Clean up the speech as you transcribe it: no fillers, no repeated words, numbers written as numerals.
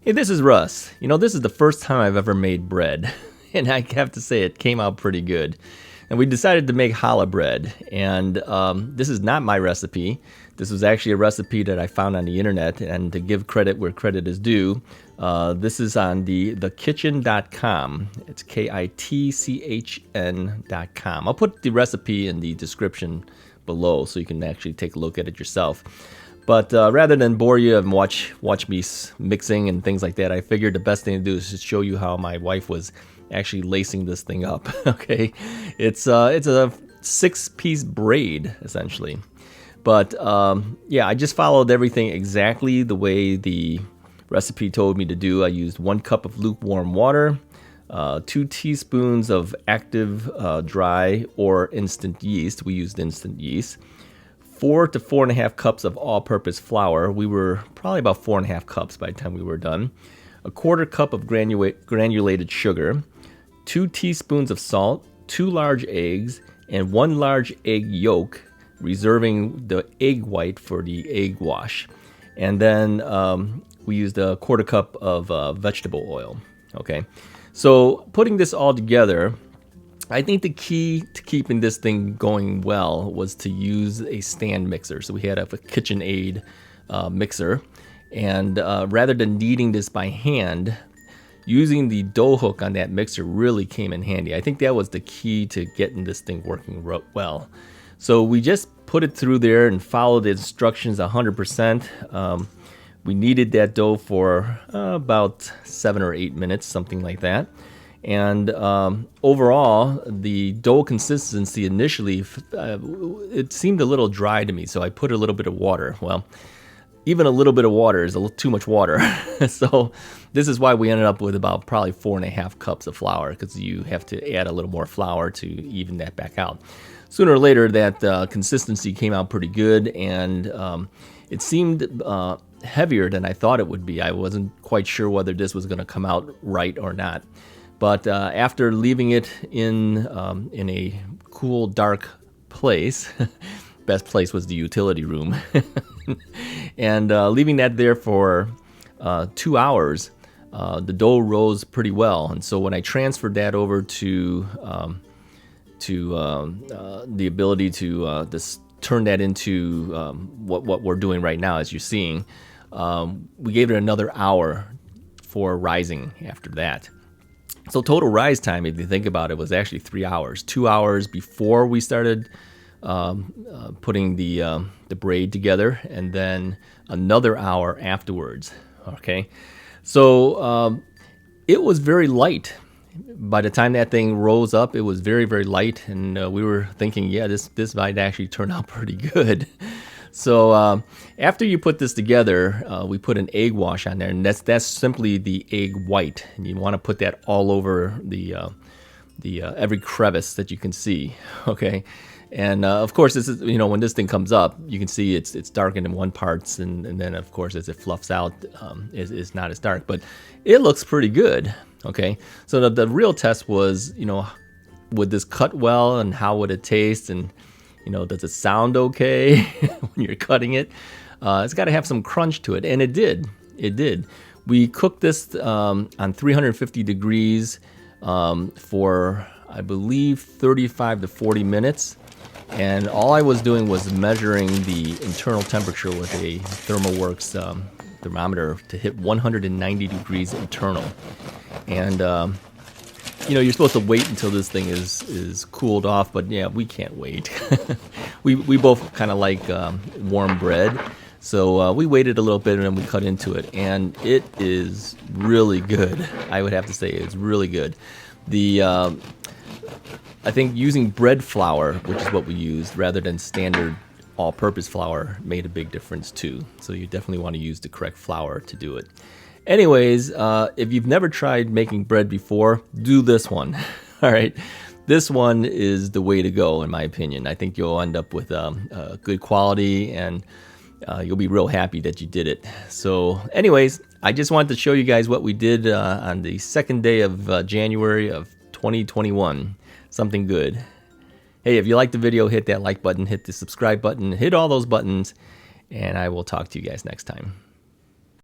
Hey, this is Russ. This is the first time I've ever made bread, and I have to say it came out pretty good. And we decided to make challah bread, and this is not my recipe. This was actually a recipe that I found on the internet, and to give credit where credit is due, this is on thekitchen.com. It's kitchen.com. I'll put the recipe in the description below so you can actually take a look at it yourself. But rather than bore you and watch me mixing and things like that, I figured the best thing to do is just show you how my wife was actually lacing this thing up. Okay, it's a 6-piece braid essentially. But yeah, I just followed everything exactly the way the recipe told me to do. I used 1 cup of lukewarm water, 2 teaspoons of active dry or instant yeast. We used instant yeast. 4 to 4.5 cups of all-purpose flour. We were probably about 4.5 cups by the time we were done. 1/4 cup of granulated sugar, 2 teaspoons of salt, 2 large eggs, and 1 large egg yolk, reserving the egg white for the egg wash. And then we used 1/4 cup of vegetable oil. Okay, so putting this all together, I think the key to keeping this thing going well was to use a stand mixer. So we had a KitchenAid mixer, and rather than kneading this by hand, using the dough hook on that mixer really came in handy. I think that was the key to getting this thing working well. So we just put it through there and followed the instructions 100%. We kneaded that dough for about 7 or 8 minutes, something like that. And overall, the dough consistency initially, it seemed a little dry to me, so I put a little bit of water. Well, even a little bit of water is a little too much water. So this is why we ended up with about probably 4.5 cups of flour, because you have to add a little more flour to even that back out. Sooner or later, that consistency came out pretty good, and it seemed heavier than I thought it would be. I wasn't quite sure whether this was going to come out right or not. But after leaving it in a cool, dark place, best place was the utility room, and leaving that there for 2 hours, the dough rose pretty well. And so when I transferred that over to the ability to turn that into what we're doing right now, as you're seeing, we gave it another hour for rising after that. So total rise time, if you think about it, was actually 3 hours. 2 hours before we started putting the braid together, and then another hour afterwards. Okay, so it was very light. By the time that thing rose up, it was very, very light, and we were thinking, yeah, this might actually turn out pretty good. So after you put this together, we put an egg wash on there, and that's simply the egg white, and you want to put that all over the every crevice that you can see. Okay, and of course, this is, when this thing comes up, you can see it's darkened in one parts, and then of course as it fluffs out, it's not as dark, but it looks pretty good. Okay, so the real test was, would this cut well, and how would it taste, and does it sound okay when you're cutting it? It's got to have some crunch to it, and it did. It did. We cooked this on 350 degrees for, I believe, 35 to 40 minutes. And all I was doing was measuring the internal temperature with a ThermalWorks thermometer to hit 190 degrees internal. And you're supposed to wait until this thing is cooled off, but yeah, we can't wait. we both kind of like warm bread, so we waited a little bit and then we cut into it, and it is really good. I would have to say it's really good. I think using bread flour, which is what we used, rather than standard all-purpose flour, made a big difference too. So you definitely want to use the correct flour to do it. Anyways, if you've never tried making bread before, do this one. All right, this one is the way to go, in my opinion. I think you'll end up with good quality, and you'll be real happy that you did it. So anyways, I just wanted to show you guys what we did on the second day of January of 2021. Something good. Hey, if you liked the video, hit that like button, hit the subscribe button, hit all those buttons, and I will talk to you guys next time.